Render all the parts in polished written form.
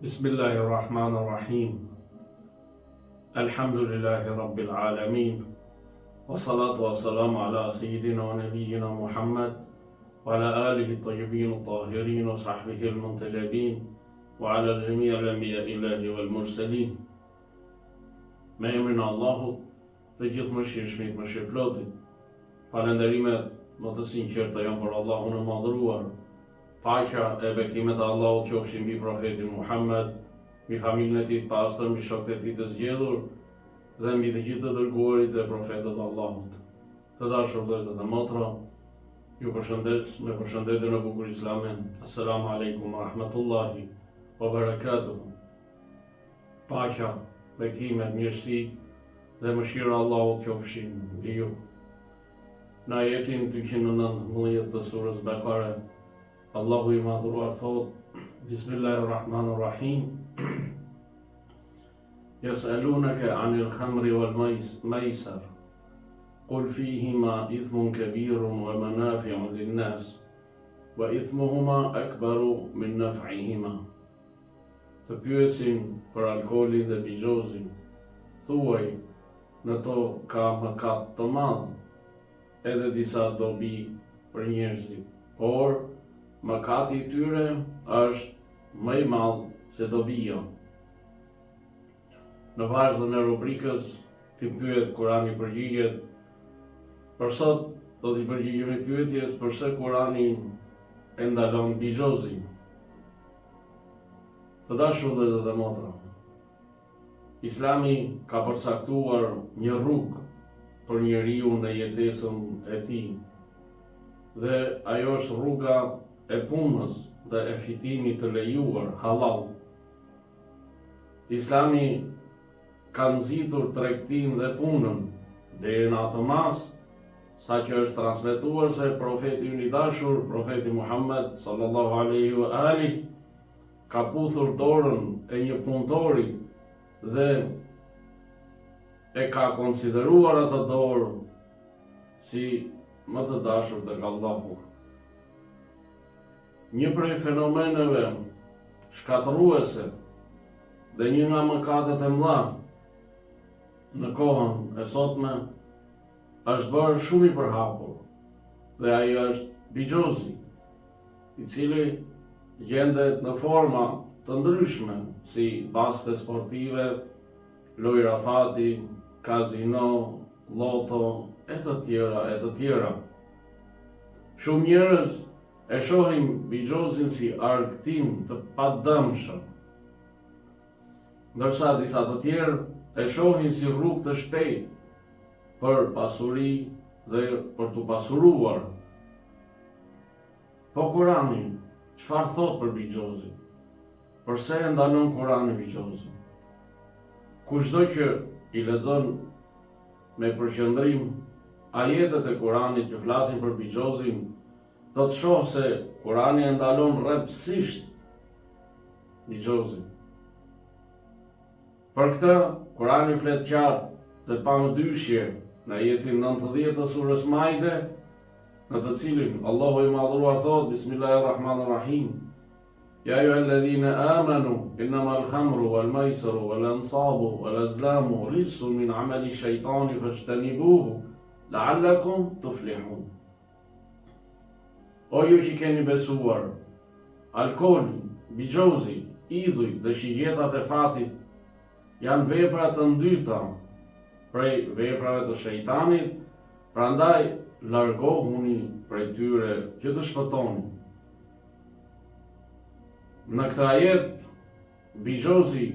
Bismillahirrahmanirrahim. Alhamdulillahi Rabbil Alamin. Wa salatu wa salamu ala Sayyidina wa Nabiyyina Muhammad wa ala alihi tayyibin tahirin wa sahbihi al-muntajabin wa ala jami' al-anbiya illahi wal mursalin. Me emrin e Allahut, të gjithë mëshirshmit, mëshirëplotit. Falënderimet më të sinqerta janë për Allahun e madhëruar. Paqja e bekimet e Allahut qofshin mbi profetin Muhammed, mbi familjen e tij të pastër, mbi shokët e tij të zgjedhur dhe mbi të gjithë të dërguarit e profetët e Allahut. Të dashur vëllezër dhe motra, ju përshëndes me përshëndetjen e bukur islame. Assalamu alaikum wa rahmatullahi wa barakatuh. Paqja, bekimet, mirësi dhe mëshira e Allahut qofshin mbi ju. Në ajetin 219 të surës Bekare, Allahu i madhuruar thot: Bismillahirrahmanirrahim. Yas'alunaka 'anil khamri wal maisar. Qul fihima ithmun kabirun wa manafi'u lin-nas wa ithmuhuma akbaru min naf'ihima. Të pyesin për alkoolin dhe bigjozin. Thuaj, në to ka mëkat të madh, edhe disa dobi për njerëzit, por mëkati i tyre është më i madh se dobia. Në vazhdim e rubrikës ti pyet Kurani përgjigjet. Për sot do t'i përgjigjemi pyetjes përse Kurani e ndalon bigjozin. Të dashur vëllezër dhe motra, Islami ka përcaktuar një rrugë për njeriu në jetesën e tij. Dhe ajo është rruga e punës dhe e fitimit të lejuar, halal. Islami ka nxitur tregtinë dhe punën deri në atë mas sa që është transmetuar se profeti i dashur, profeti Muhammed sallallahu alaihi wa alihi, ka puthur dorën e një punëtori dhe e ka konsideruar atë dorë si më të dashur tek Allahu. Një prej fenomeneve shkatërruese dhe një nga mëkatet e mëdha në kohën e sotme është bërë shumë i përhapur dhe ai është bigjozi, i cili gjendet në forma të ndryshme si baste sportive, lojra fati, kazino, loto, e të tjera. Shumë njerëz e shohin bigjozin si argëtim të padëmshëm, ndërsa disa të tjerë e shohin si rrugë të shpejtë për pasuri dhe për të pasuruar. Po Kurani çfarë thot për bigjozin? Përse e ndalon Kurani bigjozin? Kushdo që i lexon me përqendrim ajetet e Kuranit që flasin për bigjozin, do të shohë se Kurani e ndalon rreptësisht bigjozin. Për këtë, Kurani flet qartë dhe pa mëdyshje në ajetin 90 të surës Maide, në të cilin Allahu i madhuruar thot: Bismillahirrahmanirrahim. Ya ayyuhalladhina amanu innamal khamru wal maisiru wal ansabu wal azlamu rijsun min amali shaytani fajtanibuhu la'allakum tuflihun. O ju që keni besuar, alkooli, bigjozi, idhuj dhe shigjetat e fatit janë vepra të ndyta prej veprave të shejtanit, prandaj largohuni prej tyre që të shpëtoni. Në këtë ajet, bigjozi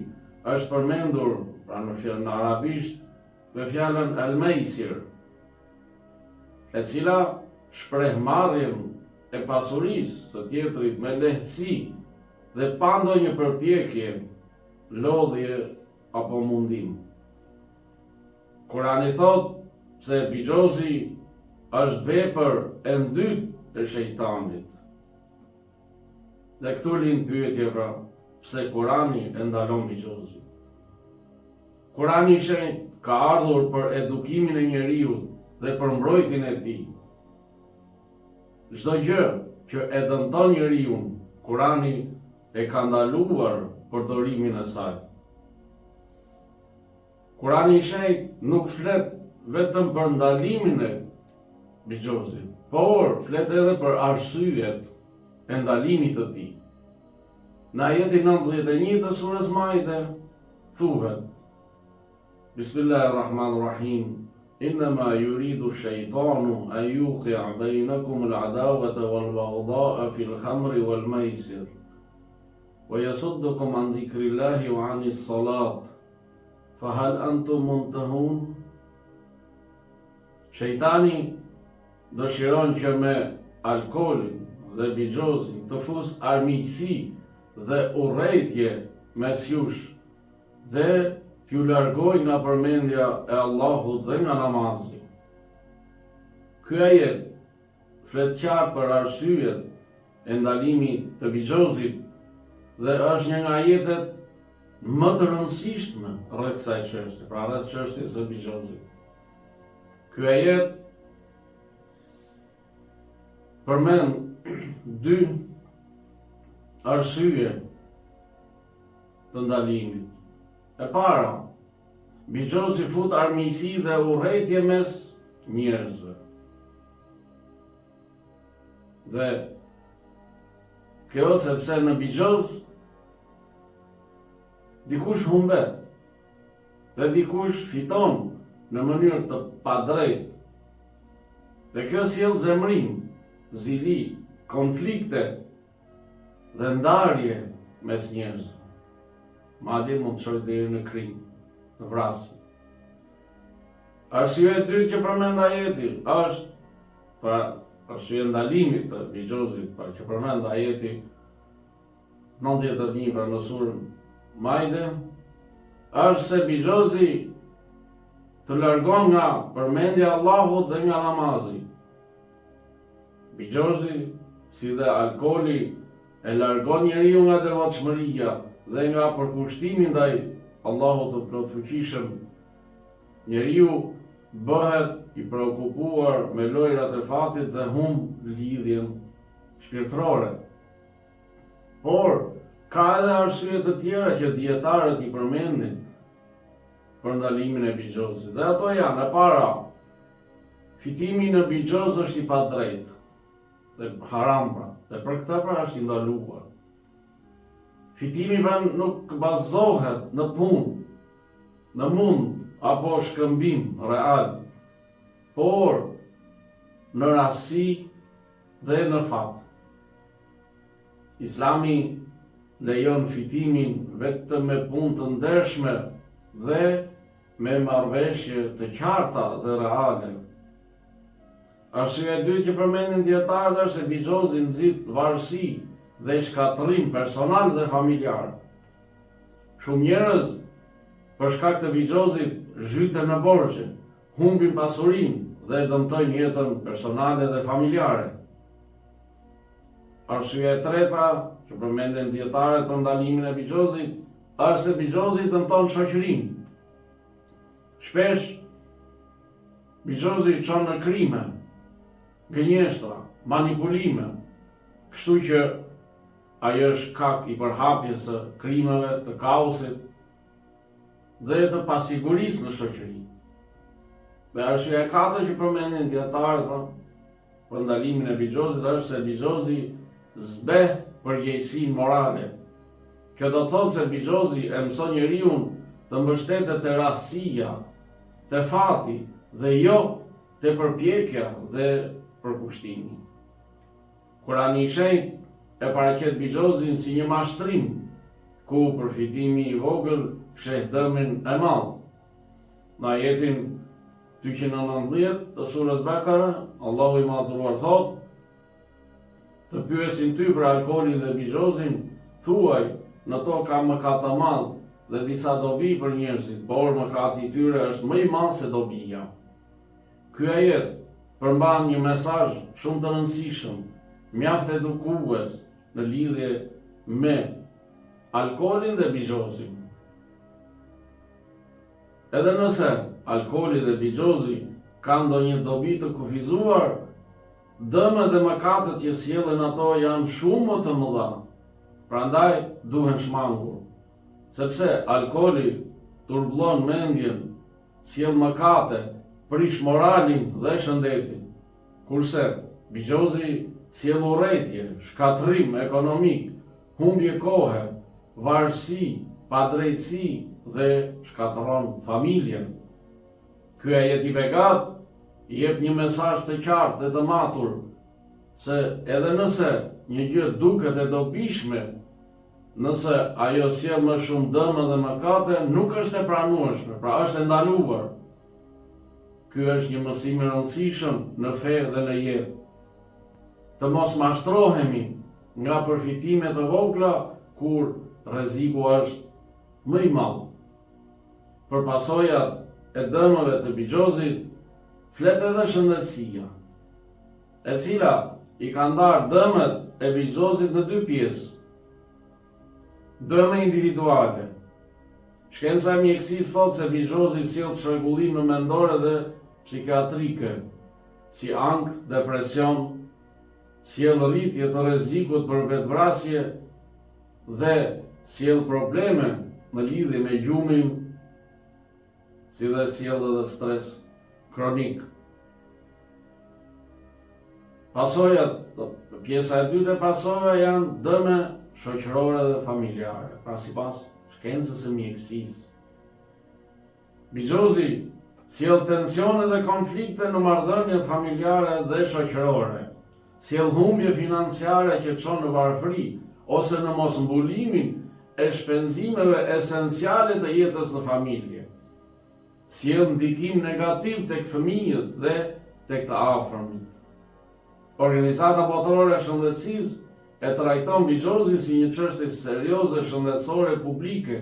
është përmendur në arabisht me fjalën al-maisir, e cila shpreh marrjen e pasurisë së tjetrit me lehtësi dhe pa ndonjë përpjekje, lodhje apo mundim. Kurani thot se bigjozi është vepër e dytë e shejtanit. Dhe këtu lind pyetja pra, pse Kurani e ndalon bigjozin? Kurani i shenjtë ka ardhur për edukimin e njeriut dhe për mbrojtjen e tij. Çdo gjë që e dëmton njeriu, Kurani e ka ndaluar përdorimin e saj. Kurani i Shenjtë nuk flet vetëm për ndalimin e bigjozit, por flet edhe për arsyet e ndalimit të tij. Në ajetin 91 të surës Maide thuhet: Bismillahirrahmanirrahim. Innama yuridu shaytanu an yuqi'a bainakum al-adawata wal-baghdha'a fil khamri wal-maisir wa yasuddukum an dhikrillahi wa 'anis salat fa hal antum muntahun. Shejtani dëshiron që me alkoolin dhe bigjozin të fus armiqësi dhe urrejtje mes jush dhe t'ju largoj nga përmendja e Allahut dhe nga namazi. Ky ajet flet qartë për arsyet e ndalimit të bigjozit dhe është një nga ajetet më të rëndësishme rreth kësaj çështje, pra rreth çështjes së bigjozit. Ky ajet përmend dy arsye të ndalimit. E para, bigjozi fut armiqësi dhe urrejtje mes njerëzve. Dhe kjo sepse në bigjoz dikush humbet dhe dikush fiton në mënyrë të padrejtë. Dhe kjo sjell zemrim, zili, konflikte dhe ndarje mes njerëzve. Madje mund të shkojë deri në krim, në vrasje. Arsyeja e dytë që përmend ajeti është pra arsyeja e ndalimit të bigjozit, pra që përmend ajeti 91 pra në surën Maide, është se bigjozi të largon nga përmendja e Allahut dhe nga namazi. Bigjozi, si dhe alkooli, e largon njeriu nga devotshmëria dhe nga përkushtimi ndaj Allahut të plotfuqishëm. Njeriu bëhet i preokupuar me lojrat e fatit dhe humb lidhjen shpirtërore. Por ka edhe arsye të tjera që dietarët i përmendin për ndalimin e bigjozit. Dhe ato janë: e para, fitimi në bigjoz është i padrejtë dhe haram, pra, dhe për këtë pra është i ndaluar. Fitimi pra nuk bazohet në punë, në mund apo shkëmbim real, por në rastësi dhe në fat. Islami lejon fitimin vetëm me punë të ndershme dhe me marrëveshje të qarta dhe reale. Arsyeja e dytë që përmendin dietarët është se bigjozi nxit varësi dhe shkatërrim personal dhe familjar. Shumë njerëz për shkak të bigjozit zhyten në borxhe, humbin pasurinë dhe dëmtojnë jetën personale dhe familjare. Arsyeja e tretë që përmenden dietarët për ndalimin e bigjozit është se bigjozi dëmton shoqërinë. Shpesh bigjozi çon në krime, gënjeshtra, manipulime, kështu që ai është shkak i përhapjes së krimeve, të kaosit dhe të pasigurisë në shoqëri. Dhe arsyeja e katërt që përmendin dietarët për ndalimin e bigjozit është se bigjozi zbeh përgjegjësinë morale. Kjo do të thotë se bigjozi e mëson njeriu të mbështetet te rastësia, te fati dhe jo te përpjekja dhe përkushtimi. Kurani i Shenjtë e paraqet bigjozin si një mashtrim, ku përfitimi i vogël fsheh dëmin e madh. Në ajetin 219 të surës Bekara, Allahu i madhëruar thotë: të pyesin ty për alkoolin dhe bigjozin, thuaj, në to ka mëkat të madh dhe disa dobi për njerëzit, por mëkati i tyre është më i madh se dobia. Ky ajet përmban një mesazh shumë të rëndësishëm, mjaft edukues në lidhje me alkoolin dhe bigjozin. Edhe nëse alkooli dhe bigjozi kanë ndonjë dobi të kufizuar, dëmet dhe mëkatet që sjellen ato janë shumë më të mëdha. Prandaj duhen shmangur, sepse alkooli turbullon mendjen, sjell mëkate, prish moralin dhe shëndetin. Kurse bigjozi sjell urrëtie, shkatërrim ekonomik, humbje kohe, varësi, padrejtësi dhe shkatëron familjen. Ky ajet i begat jep një mesazh të qartë dhe të matur se edhe nëse një gjë duket e dobishme, nëse ajo sjell më shumë dëm dhe mëkate, nuk është e pranueshme, pra është e ndaluar. Ky është një mësim i rëndësishëm në fe dhe në jetë. Të mos mashtrohemi nga përfitimet e vogla kur rreziku është më i madh. Për pasojat e dëmeve të bigjozit flet edhe shëndetësia, e cila i ka ndarë dëmet e bigjozit në dy pjesë. Dëme individuale. Shkenca e mjekësisë thotë se bigjozi sjell çrregullime mendore dhe psikiatrike, si ankth, depresion, sjell rritje të rrezikut për vetvrasje dhe sjell probleme në lidhje me gjumin, si dhe sjell edhe stres kronik. Pasojat, pjesa e dytë e pasojave janë dëme shoqërore dhe familjare, pra sipas shkencës së mjekësisë. Bigjozi sjell tensione dhe konflikte në marrëdhëniet familjare dhe shoqërore, sjell humbje financiare që çon në varfëri ose në mosmbulimin e shpenzimeve esenciale të jetës në familje. Sjell ndikim negativ tek fëmijët dhe tek të afërmit. Organizata botërore e shëndetësisë e trajton bigjozin si një çështje serioze shëndetësore publike,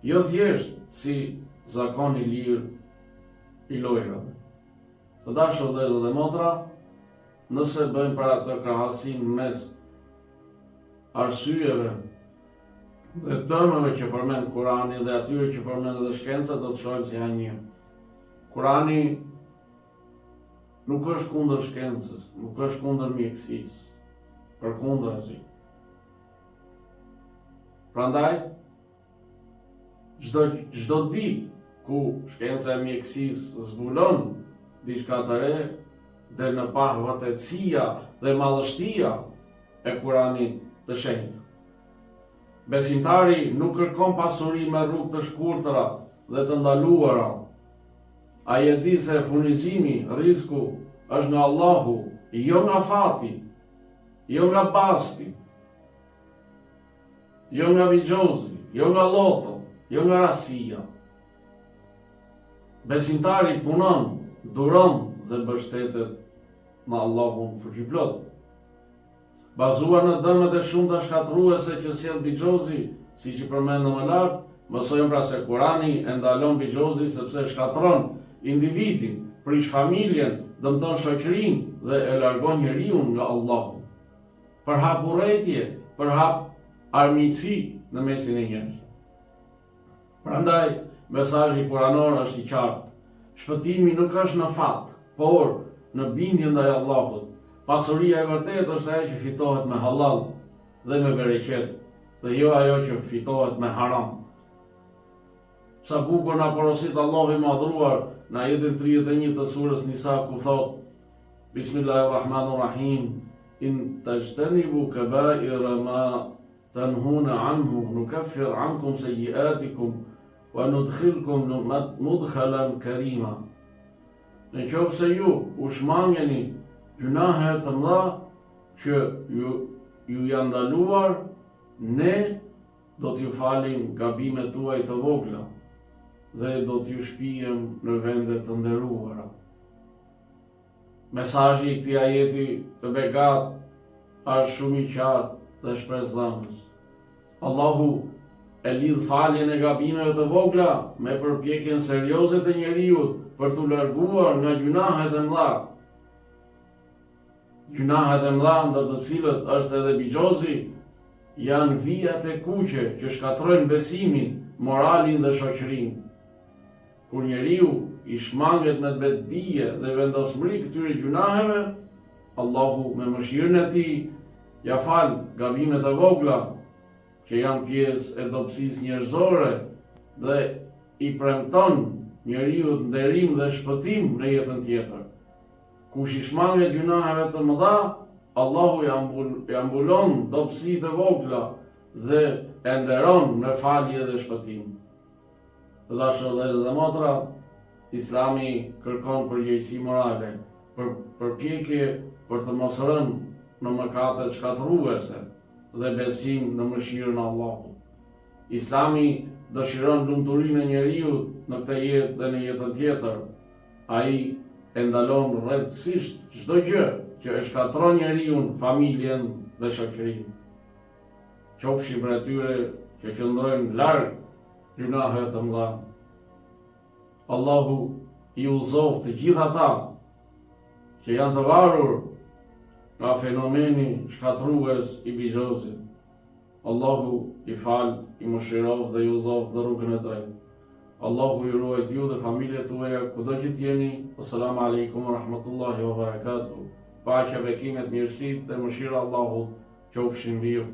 jo thjesht si zakon i lirë i lojrave. Të dashur vëllezër dhe motra, nëse bëjmë para të krahasim mes arsyeve dhe dëmeve që përmend Kurani dhe atyre që përmend edhe shkenca, do të shohim se janë një. Kurani nuk është kundër shkencës, nuk është kundër mjekësisë, përkundrazi. Prandaj, çdo ditë ku shkenca e mjekësisë zbulon diçka të re, dhe në pahë vërtetësia dhe madhështia e Kuranit të shenjtë. Besimtari nuk kërkon pasuri me rrugë të shkurtëra dhe të ndaluara. Ai e di se furnizimi, rrezku është nga Allahu, jo nga fati, jo nga basti, jo nga bigjozi, jo nga loto, jo nga rasia. Besimtari punon, duron dhe mbështetet në Allahun fuqiplot. Bazuar në dëmet e shumta shkatërruese që sjell bigjozi, siç i përmendëm më lart, mësojmë pra se Kurani e ndalon bigjozin sepse shkatërron individin, prish familjen, dëmton shoqërinë dhe e largon njeriu nga Allahu. Për hap urrëtie, për hap armiqësi në mesin e njerëzve. Prandaj, mesazhi kuranor është i qartë. Shpëtimi nuk është në fat, por në bindje ndaj Allahut. Pasuria e vërtetë është ajo që fitohet me halal dhe me bereqet, dhe jo ajo që fitohet me haram. Sa bukur na porosit Allahu i madhruar në ajetin 31 të surës Nisa, ku thot: Bismillahirrahmanirrahim, in tajtanibu kaba'ira ma tanhuna anhu nukaffir ankum sayyi'atikum wa nudkhilkum mudkhalan karima. Në qoftë se ju u shmangeni gjunahe të mëdha që ju janë ndaluar, ne do t'ju falim gabimet tuaj të vogla dhe do t'ju shpijem në vende të nderuara. Mesazhi i këtij ajeti të begat është shumë i qartë dhe shpresdhënës. Allahu e lidh faljen e gabimeve të vogla me përpjekjen serioze të njeriu për t'u larguar nga gjunahet e mëdha. Gjunahet e mëdha, ndër të cilët është edhe bigjozi, janë vijat e kuqe që shkatrojnë besimin, moralin dhe shoqërinë. Kur njeriu i shmanget me vetdije dhe vendosmëri këtyre gjunaheve, Allahu me mëshirën e tij ja fal gabimet e vogla që janë pjesë e dobësisë njerëzore dhe i premton njeriu nderim dhe shpëtim në jetën tjetër. Kush i shmanget gjunaheve të mëdha, Allahu ja mbulon dobësitë e vogla dhe e nderon me falje dhe shpëtim. Të dashur vëllezër dhe motra, Islami kërkon përgjegjësi morale, përpjekje për të mos rënë në mëkate shkatërruese dhe besim në mëshirën e Allahut. Islami dëshiron lumturinë e njeriu në këtë jetë dhe në jetën tjetër. Ai e ndalon rrethësisht çdo gjë që e shkatërron njeriu, familjen dhe shoqërinë. Qofshi për atyre që qëndrojnë larg gjunaheve të mëdha. Allahu i udhëzoft të gjithë ata që janë të varur nga fenomeni shkatërrues i bizozit. Allahu i fal, i mëshirov dhe i udhëzoft në rrugën e drejtë. Allahu i ruajt ju dhe familjet tuaja kudo që t'jeni. Assalamu alaikum wa rahmatullahi wa barakatuh. Paqja, bekimet, mirësitë dhe mëshira Allahut qofshin mbi ju.